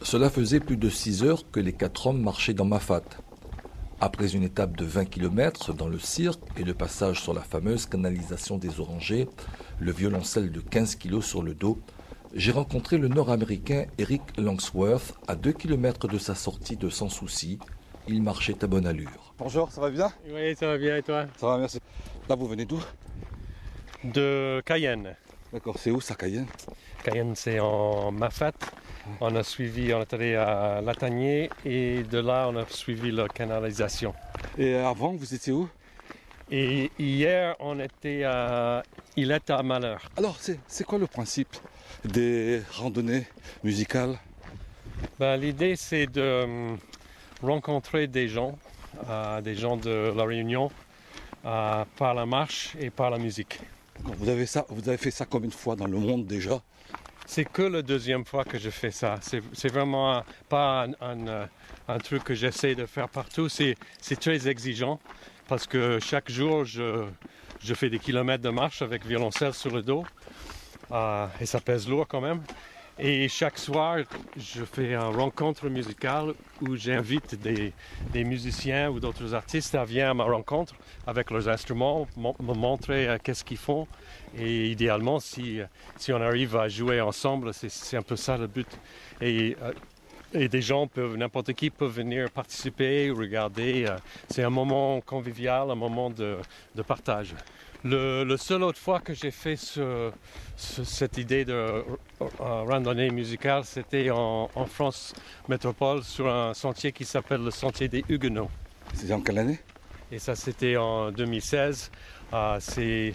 Cela faisait plus de 6 heures que les 4 hommes marchaient dans Mafat. Après une étape de 20 km dans le cirque et le passage sur la fameuse canalisation des Orangers, le violoncelle de 15 kg sur le dos, j'ai rencontré le Nord-Américain Eric Langsworth à 2 km de sa sortie de Sans Souci. Il marchait à bonne allure. Bonjour, ça va bien? Oui, ça va bien et toi? Ça va, merci. Là, vous venez d'où? De Cayenne. D'accord, c'est où ça, Cayenne? Cayenne, c'est en Mafat. On est allé à Latanier et de là, on a suivi la canalisation. Et avant, vous étiez où? Et hier, on était à Ilette à Malheur. Alors, c'est quoi le principe des randonnées musicales? L'idée, c'est de rencontrer des gens de La Réunion, par la marche et par la musique. Vous avez fait ça combien de fois dans le monde déjà? C'est que la deuxième fois que je fais ça. C'est vraiment pas un truc que j'essaie de faire partout. C'est très exigeant parce que chaque jour, je fais des kilomètres de marche avec violoncelle sur le dos. Et ça pèse lourd quand même. Et chaque soir, je fais une rencontre musicale où j'invite des musiciens ou d'autres artistes à venir à ma rencontre avec leurs instruments, me montrer qu'est-ce qu'ils font. Et idéalement, si on arrive à jouer ensemble, c'est un peu ça le but. Et des gens n'importe qui peut venir participer, regarder. C'est un moment convivial, un moment de partage. Le seul autre fois que j'ai fait cette idée de randonnée musicale, c'était en France métropole sur un sentier qui s'appelle le sentier des Huguenots. C'était en quelle année? Et ça, c'était en 2016. C'est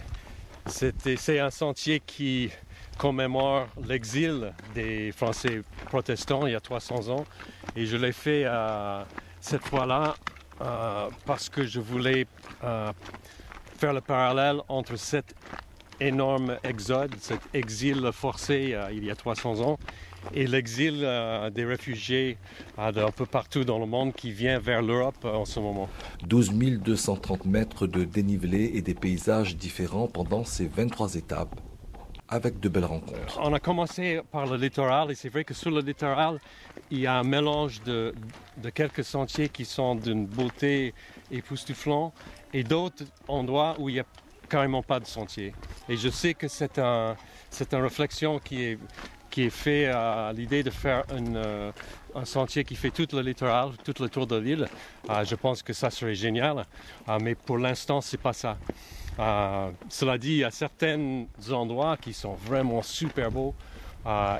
un sentier qui commémore l'exil des Français protestants il y a 300 ans. Et je l'ai fait cette fois-là parce que je voulais faire le parallèle entre cet énorme exode, cet exil forcé il y a 300 ans, et l'exil des réfugiés d'un peu partout dans le monde qui vient vers l'Europe en ce moment. 12 230 mètres de dénivelé et des paysages différents pendant ces 23 étapes, avec de belles rencontres. On a commencé par le littoral, et c'est vrai que sur le littoral, il y a un mélange de quelques sentiers qui sont d'une beauté époustouflante, et d'autres endroits où il n'y a carrément pas de sentier. Et je sais que c'est une réflexion qui est faite à l'idée de faire un sentier qui fait tout le littoral, tout le tour de l'île. Je pense que ça serait génial, mais pour l'instant, c'est pas ça. Cela dit, il y a certains endroits qui sont vraiment super beaux.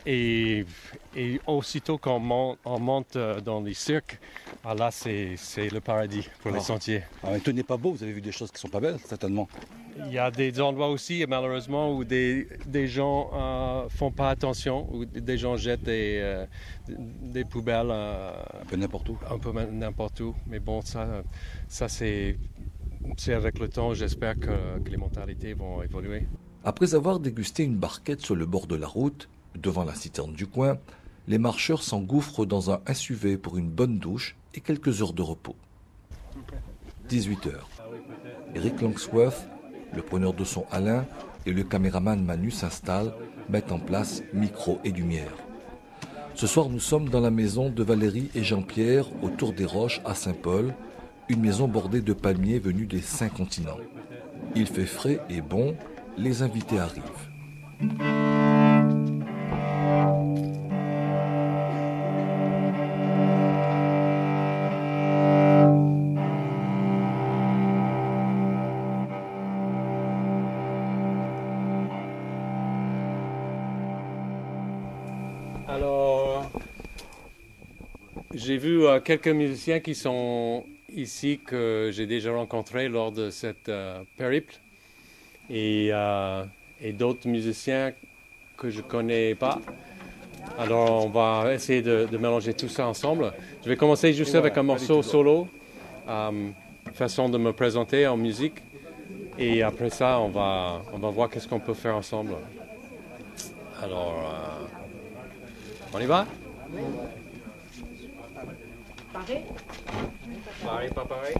Et aussitôt qu'on monte dans les cirques, là c'est le paradis pour les sentiers. Tout n'est pas beau, vous avez vu des choses qui ne sont pas belles, certainement. Il y a des endroits aussi, malheureusement, où des gens font pas attention, où des gens jettent des poubelles. Un peu n'importe où. Un peu n'importe où. Mais bon, ça c'est avec le temps, j'espère que les mentalités vont évoluer. Après avoir dégusté une barquette sur le bord de la route, devant la citerne du coin, les marcheurs s'engouffrent dans un SUV pour une bonne douche et quelques heures de repos. 18 heures. Eric Langsworth, le preneur de son Alain et le caméraman Manu s'installent, mettent en place micro et lumière. Ce soir, nous sommes dans la maison de Valérie et Jean-Pierre, autour des Roches à Saint-Paul, une maison bordée de palmiers venus des 5 continents. Il fait frais et bon, les invités arrivent. Alors, j'ai vu quelques musiciens qui sont ici que j'ai déjà rencontrés lors de cette périple et d'autres musiciens que je connais pas. Alors, on va essayer de mélanger tout ça ensemble. Je vais commencer juste avec un morceau solo, façon de me présenter en musique. Et après ça, on va voir qu'est-ce qu'on peut faire ensemble. Alors, on y va? Pareil? Pareil, pas pareil?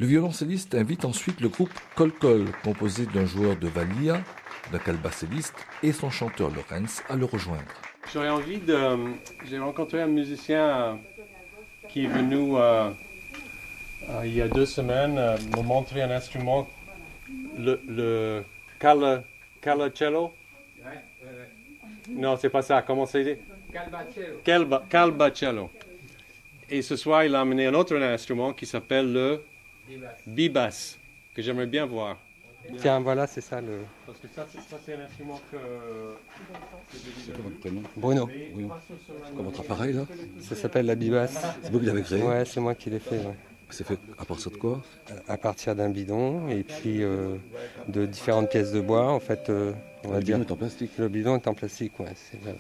Le violoncelliste invite ensuite le groupe Col Col, composé d'un joueur de Valia, d'un calbacelliste et son chanteur Lorenz à le rejoindre. J'ai rencontré un musicien qui est venu il y a 2 semaines me montrer un instrument, le Calbacello. Non, c'est pas ça. Comment c'est dit? Calbacello. Et ce soir, il a amené un autre instrument qui s'appelle le bibas, que j'aimerais bien voir. Tiens, voilà, c'est ça le... Parce que ça c'est un instrument que... C'est quoi votre prénom? Bruno. Bruno. C'est quoi votre appareil là? Ça s'appelle la bibasse. C'est vous qui l'avez créé? Ouais, c'est moi qui l'ai fait. Ouais. C'est fait à partir de quoi? À partir d'un bidon et puis de différentes pièces de bois. En fait, on va dire. Le bidon est en plastique. Le bidon est en plastique, ouais. C'est vrai.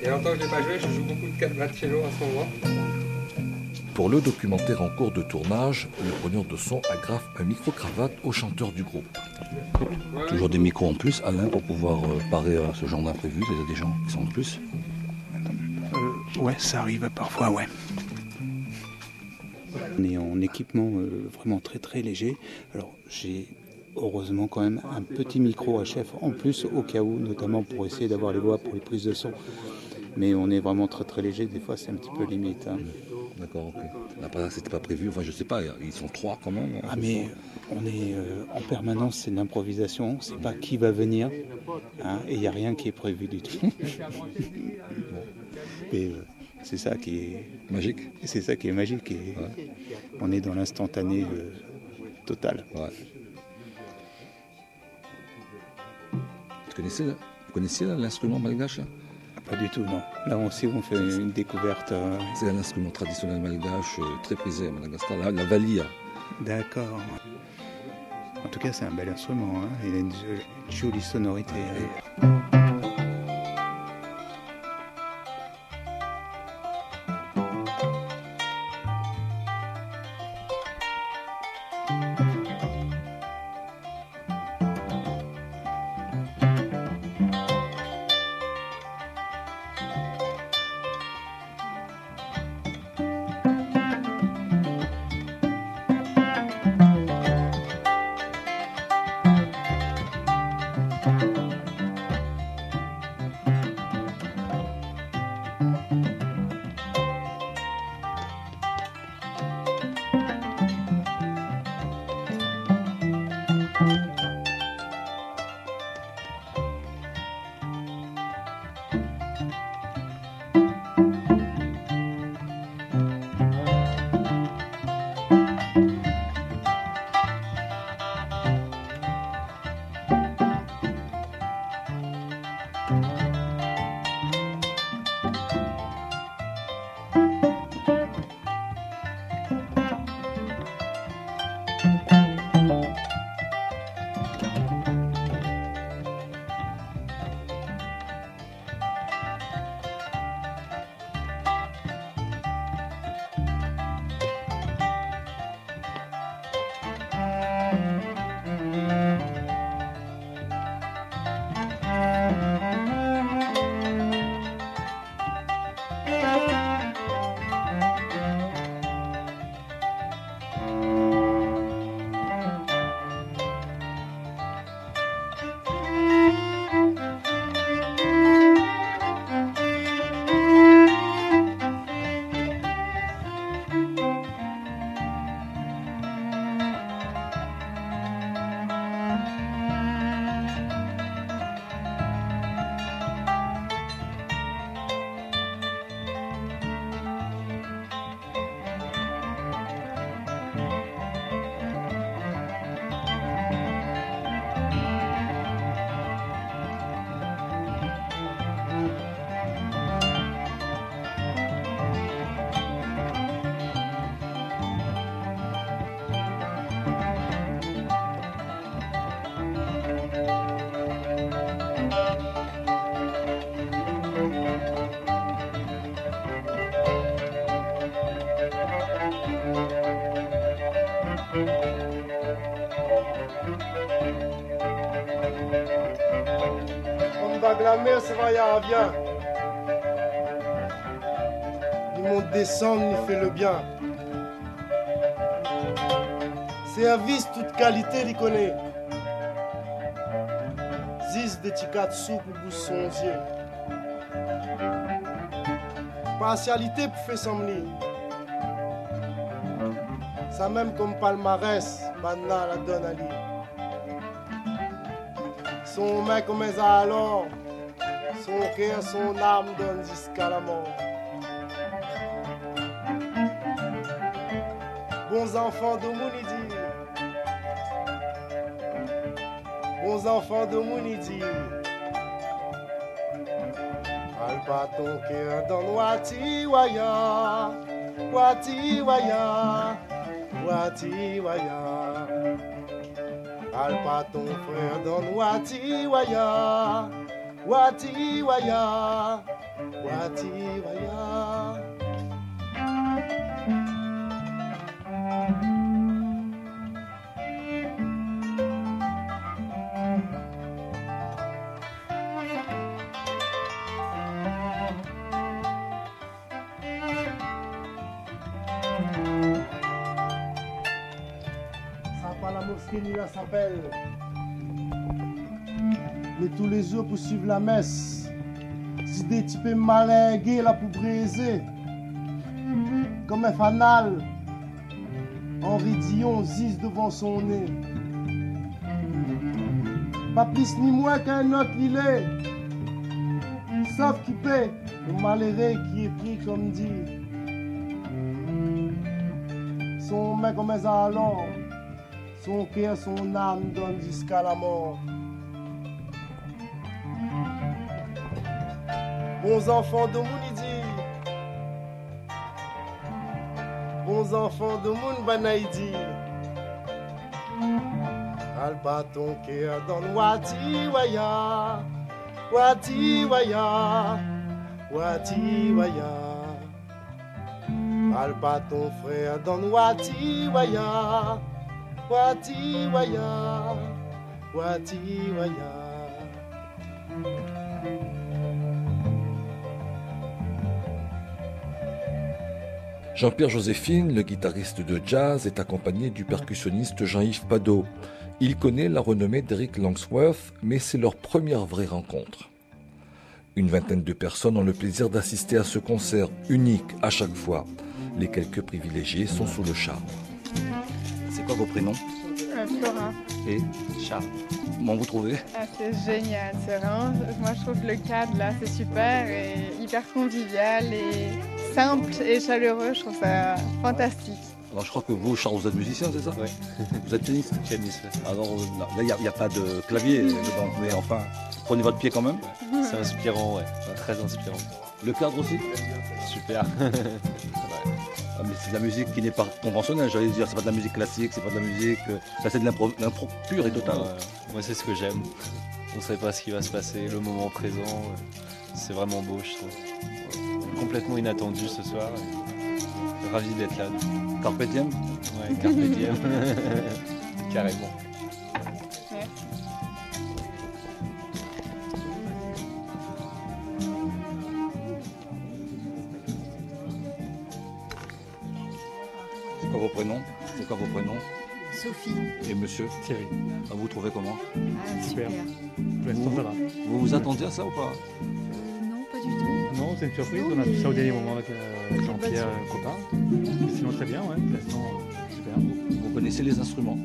Et longtemps que je n'ai pas joué, je joue beaucoup de calbacello en ce moment. Pour le documentaire en cours de tournage, le preneur de son agrafe un micro-cravate au chanteur du groupe. Toujours des micros en plus, Alain, pour pouvoir parer à ce genre d'imprévu. Il y a des gens qui sont en plus. Ouais, ça arrive parfois, ouais. On est en équipement vraiment très très léger. Alors j'ai heureusement quand même un petit micro HF en plus au cas où, notamment pour essayer d'avoir les voix pour les prises de son. Mais on est vraiment très très léger, des fois c'est un petit peu limite. Hein. D'accord, ok. Là, c'était pas prévu, enfin je sais pas, ils sont 3 quand même. Ah mais on est en permanence, c'est de l'improvisation, on ne sait pas qui va venir, hein, et il n'y a rien qui est prévu du tout. Mais c'est ça qui est magique. C'est ça qui est magique, et Ouais. on est dans l'instantané total. Ouais. Vous connaissiez là, l'instrument malgache là? Pas du tout, non. Là aussi, on fait une découverte. C'est un instrument traditionnel malgache très prisé à Madagascar, la valia. D'accord. En tout cas, c'est un bel instrument. Hein. Il a une jolie sonorité. Om da glömmer så var jag avgör. on descend, il fait le bien. Service, toute qualité, il connaît. Zis de ticat soupe ou bousson dieu. Partialité pour faire sembler. Ça même comme palmarès, Banna la donne à lui. Son mec comme ça alors, son cœur, son âme donne jusqu'à la mort. Bons enfants de Mounidi, bons enfants de Mounidi. Alba ton cœur dans Wati Waya, Wati Waya, Wati Waya. Alba ton frère dans Wati Waya, Wati Waya, Wati Waya. Là s'appelle. Mais tous les jours pour suivre la messe, si des types malingués là pour briser, comme un fanal, Henri Dion zise devant son nez. Pas plus ni moins qu'un autre il est, sauf qu'il paie le malheureux qui est pris comme dit. Son mec comme ça alors. Son cœur, son âme donne jusqu'à la mort. Bons enfants de Mounidi, bons enfants de Moun Banaïdi. Alba ton cœur donne Wati Waya, Wati Waya, Wati Waya. Alba ton frère donne Wati Waya. Wati Waya, Wati Waya. Jean-Pierre Joséphine, le guitariste de jazz, est accompagné du percussionniste Jean-Yves Padeau. Il connaît la renommée d'Eric Langsworth, mais c'est leur première vraie rencontre. Une vingtaine de personnes ont le plaisir d'assister à ce concert unique à chaque fois. Les quelques privilégiés sont sous le charme. C'est quoi vos prénoms? Flora. Et Charles. Comment vous trouvez? C'est génial, c'est vraiment, moi je trouve que le cadre là c'est super et hyper convivial et simple et chaleureux, je trouve ça fantastique. Alors je crois que vous, Charles, vous êtes musicien, c'est ça? Oui. Vous êtes pianiste? Pianiste. Alors là, il n'y a pas de clavier dedans, mais enfin, prenez votre pied quand même. C'est inspirant, ouais. Très inspirant. Le cadre aussi? Super. Ah, mais c'est de la musique qui n'est pas conventionnelle, j'allais dire, c'est pas de la musique classique, c'est pas de la musique, ça c'est de l'impro pure et totale. Moi c'est ce que j'aime, on ne sait pas ce qui va se passer, le moment présent, c'est vraiment beau je trouve. Complètement inattendu ce soir, ravi d'être là. Carpe diem? Ouais, carpe diem, carrément. C'est quoi vos prénoms? C'est quoi vos prénoms? Sophie. Et monsieur? Thierry. Vous trouvez comment? Super. Vous vous attendiez à ça ou pas? Non, pas du tout. Non, c'est une surprise. On a fait ça au dernier moment avec Jean-Pierre Copain. Sinon, très bien, ouais. L'instant, super. Vous connaissez les instruments?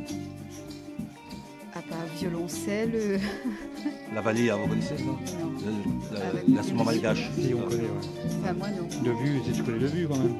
À part violoncelle. La valia, vous connaissez ça? Non. L'instrument malgache. Si, on connaît, ouais. Enfin, moi non. De vue, si tu connais de vue quand même.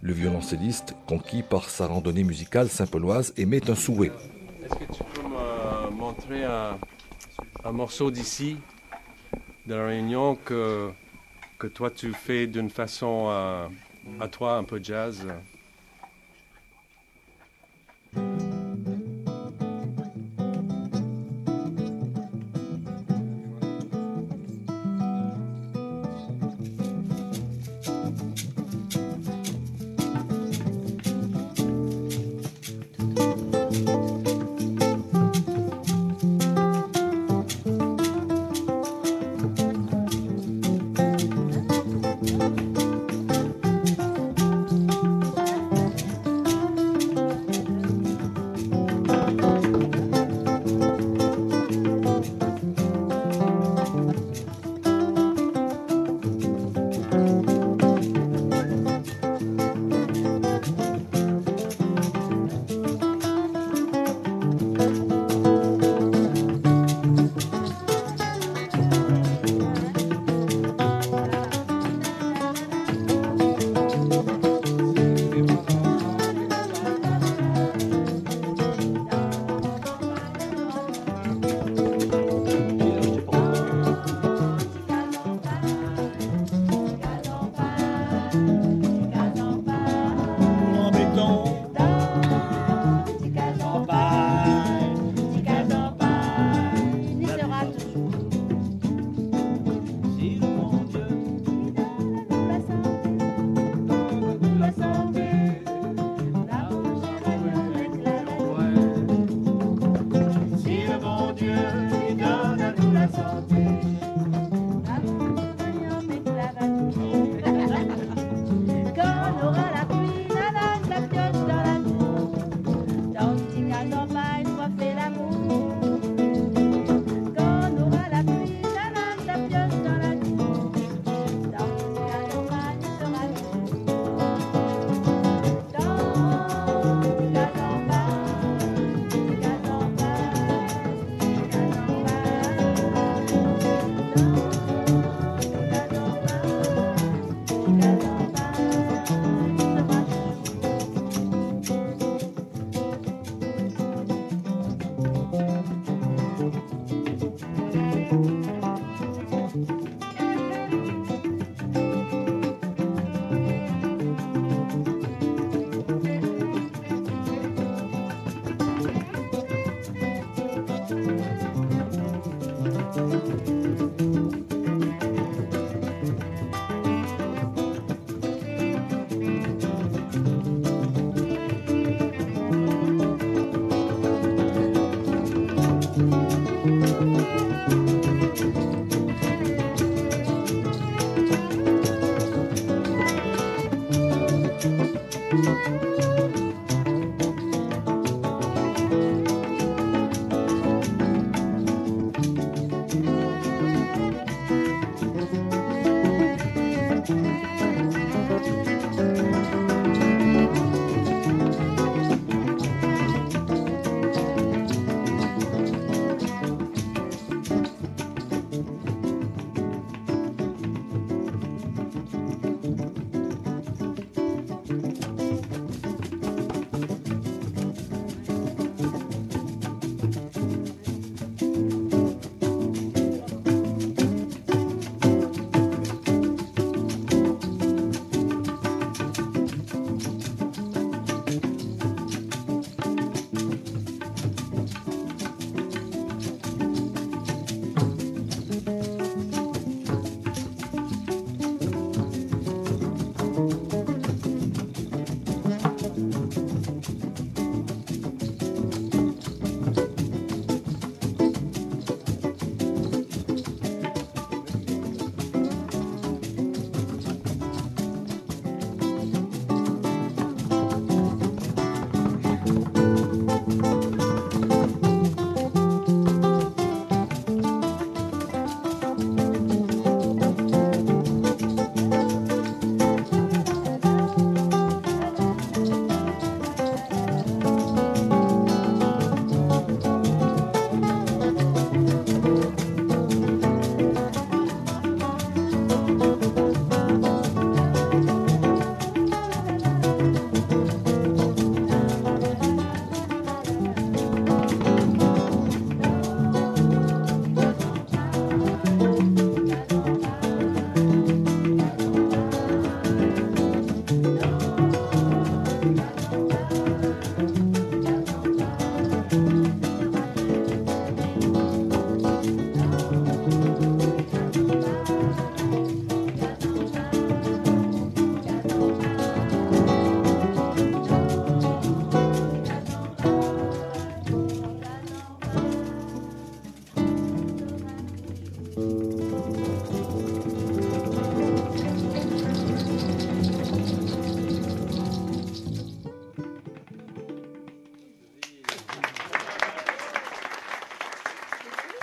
Le violoncelliste, conquis par sa randonnée musicale saint-pauloise, émet un souhait. Est-ce que tu peux me montrer un morceau d'ici, de la Réunion, que toi tu fais d'une façon à toi, un peu jazz?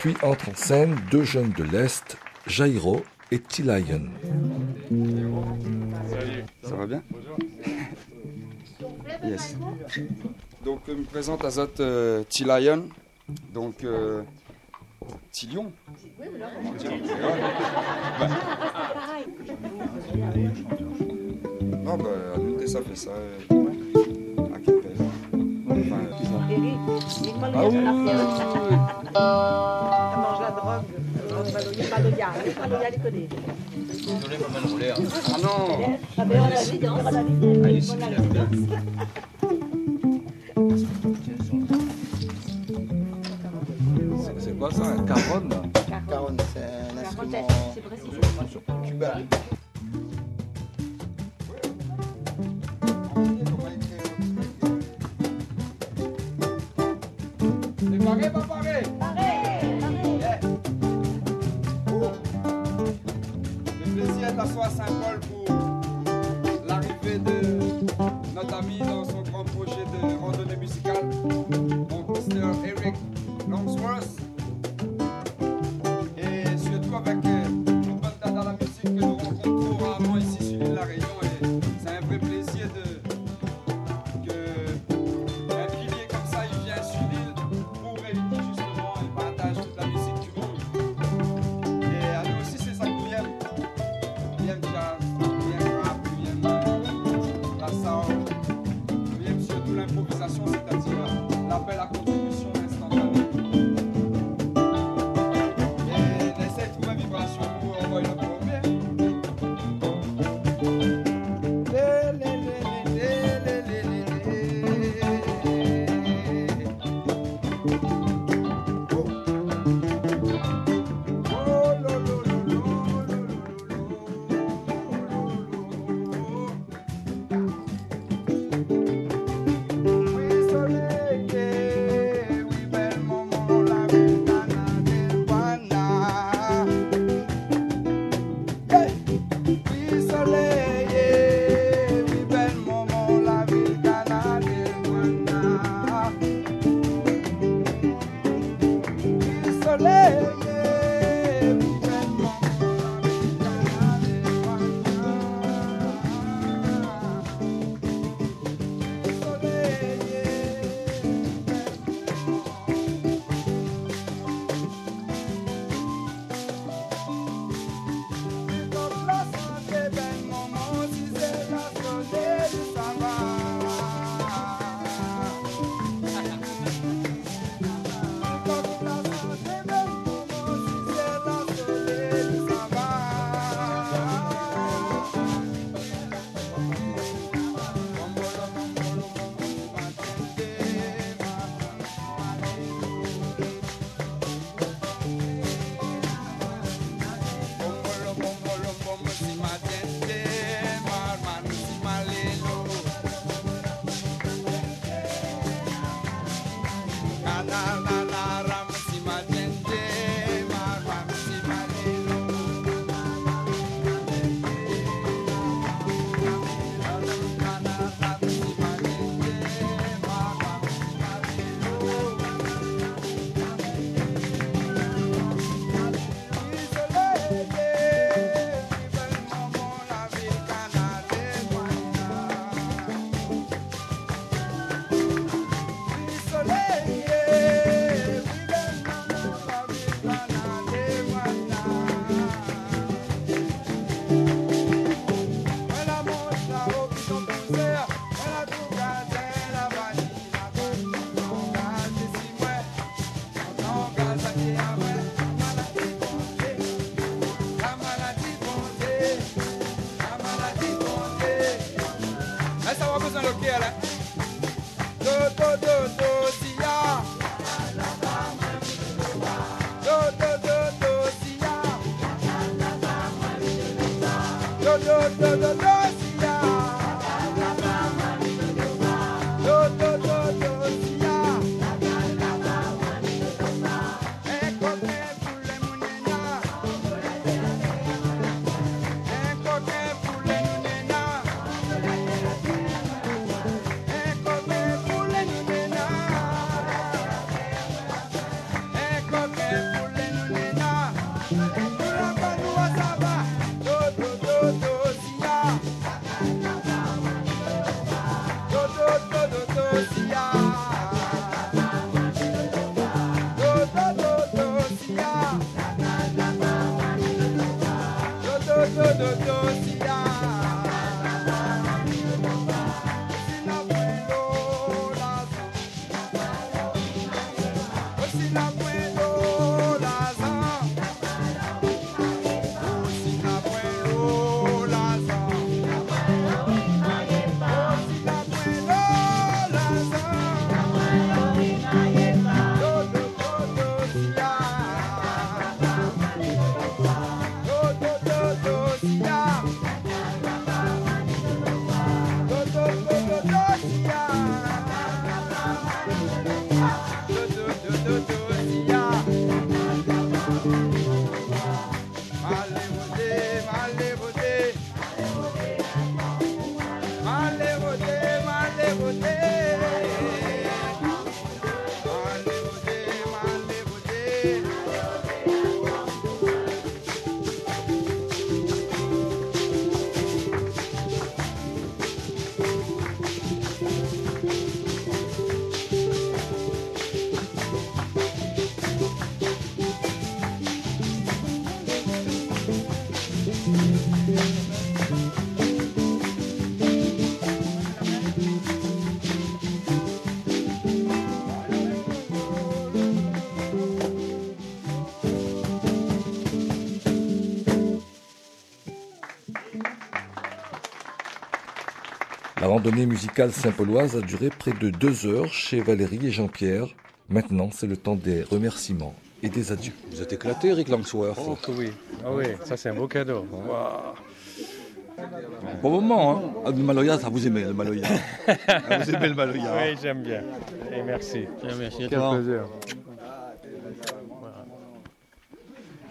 Puis entrent en scène deux jeunes de l'Est, Jairo et T-Lion. Salut. Ça va bien? Yes. Donc, je me présente à Zot T-Lion. Donc, T-Lion. Ah, bah, à noter, ça fait ça. À quel pays? Enfin, tout ça. Ah oui, mange la drogue. Ah non. C'est quoi ça, un caronne? Caronne, c'est un instrument cubain. Paré, pas paré? Le plaisir est asseoir à Saint-Paul pour l'arrivée de notre ami dans son grand projet de randonnée musicale, donc Mr. Eric Longsworth. Et surtout avec nos bonnes dates dans la musique que nous rencontrons rarement ici sur l'île de la Réunion. Et c'est un vrai plaisir qu'un pilier comme ça il vient sur l'île pour réunir justement et partage toute la musique du monde. Et à nous aussi c'est ça que nous aimons. Nous aimons jazz, nous aimons rap, nous aimons la soul, nous aimons surtout l'improvisation, c'est-à-dire l'appel à contribution instantanée. Et on essaie de trouver une vibration pour envoyer le premier. Coquet pour La randonnée musicale saint-pauloise a duré près de 2 heures chez Valérie et Jean-Pierre. Maintenant, c'est le temps des remerciements et des adieux. Vous êtes éclaté, Eric Langsworth. Oh que oui, ah oui, ça c'est un beau cadeau. Wow. Bon moment, hein. Ah, le Maloya, ça vous aimez, le Maloya. Vous aimez le Maloya. Oui, j'aime bien. Et merci. Merci à Quel toi. plaisir.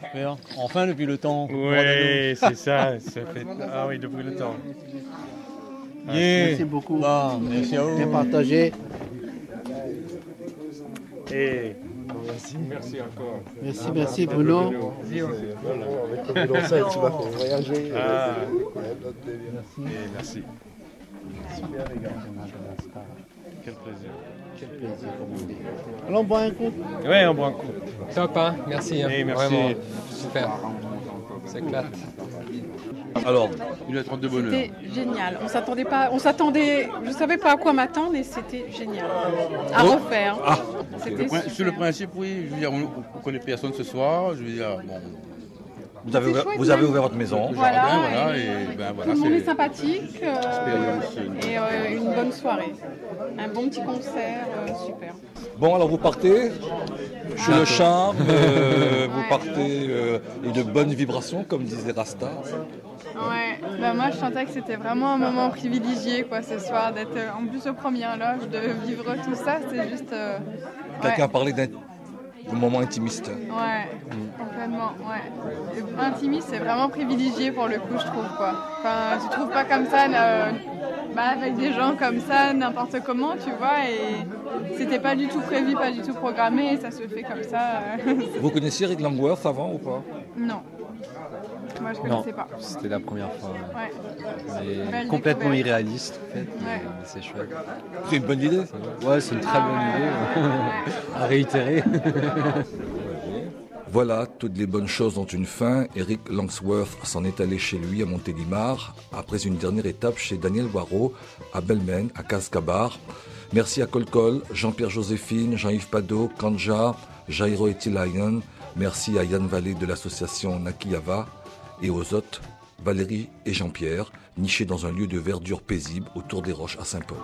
Super. Enfin, depuis le temps. Oui, c'est ça. Ça fait... Ah oui, depuis le temps. Yeah. Merci beaucoup. Bon, merci à vous. Bien partagé. Et merci encore. Merci Bruno. Avec le violoncelle, tu m'as fait voyager. Ah. Merci. Super les gars. Quel plaisir. Quel plaisir. Alors on boit un coup. Oui, on boit un coup. Top, hein. Merci. Hein. Et merci. Vraiment, super. Ça éclate. Alors, une lettre de bonheur. C'était génial. On s'attendait, je savais pas à quoi m'attendre et c'était génial. À refaire. Ah. Sur le principe, oui. Je veux dire, on ne connaît personne ce soir. Je veux dire, bon. Vous avez ouvert votre maison. Voilà, jardin, voilà, et ben voilà, tout le monde est sympathique et une bonne soirée. Un bon petit concert, super. Bon, alors vous partez sous le charme, vous partez et de bonnes vibrations, comme disait Rasta. Ouais, bah moi je sentais que c'était vraiment un moment privilégié quoi ce soir, d'être en plus au premier loge, de vivre tout ça, c'est juste... Quelqu'un a parlé d'un moment intimiste. Ouais, complètement, ouais. Et intimiste, c'est vraiment privilégié pour le coup, je trouve quoi. Enfin, tu trouves pas comme ça, avec des gens comme ça, n'importe comment, tu vois, et c'était pas du tout prévu, pas du tout programmé, et ça se fait comme ça. Vous connaissiez Eric Langsworth avant ou pas? Non. Moi, je connaissais pas. C'était la première fois. Ouais. Mais complètement irréaliste, en fait. Ouais. C'est chouette. C'est une bonne idée. Ouais, c'est une très bonne idée. À réitérer. Voilà, toutes les bonnes choses ont une fin. Eric Langsworth s'en est allé chez lui à Montélimar, après une dernière étape chez Daniel Boireau, à Belmen, à Cascabar. Merci à Colcol, Jean-Pierre Joséphine, Jean-Yves Pado, Kanja, Jairo Etilayan. Merci à Yann Vallée de l'association Nakiyava et aux hôtes Valérie et Jean-Pierre, nichés dans un lieu de verdure paisible autour des roches à Saint-Paul.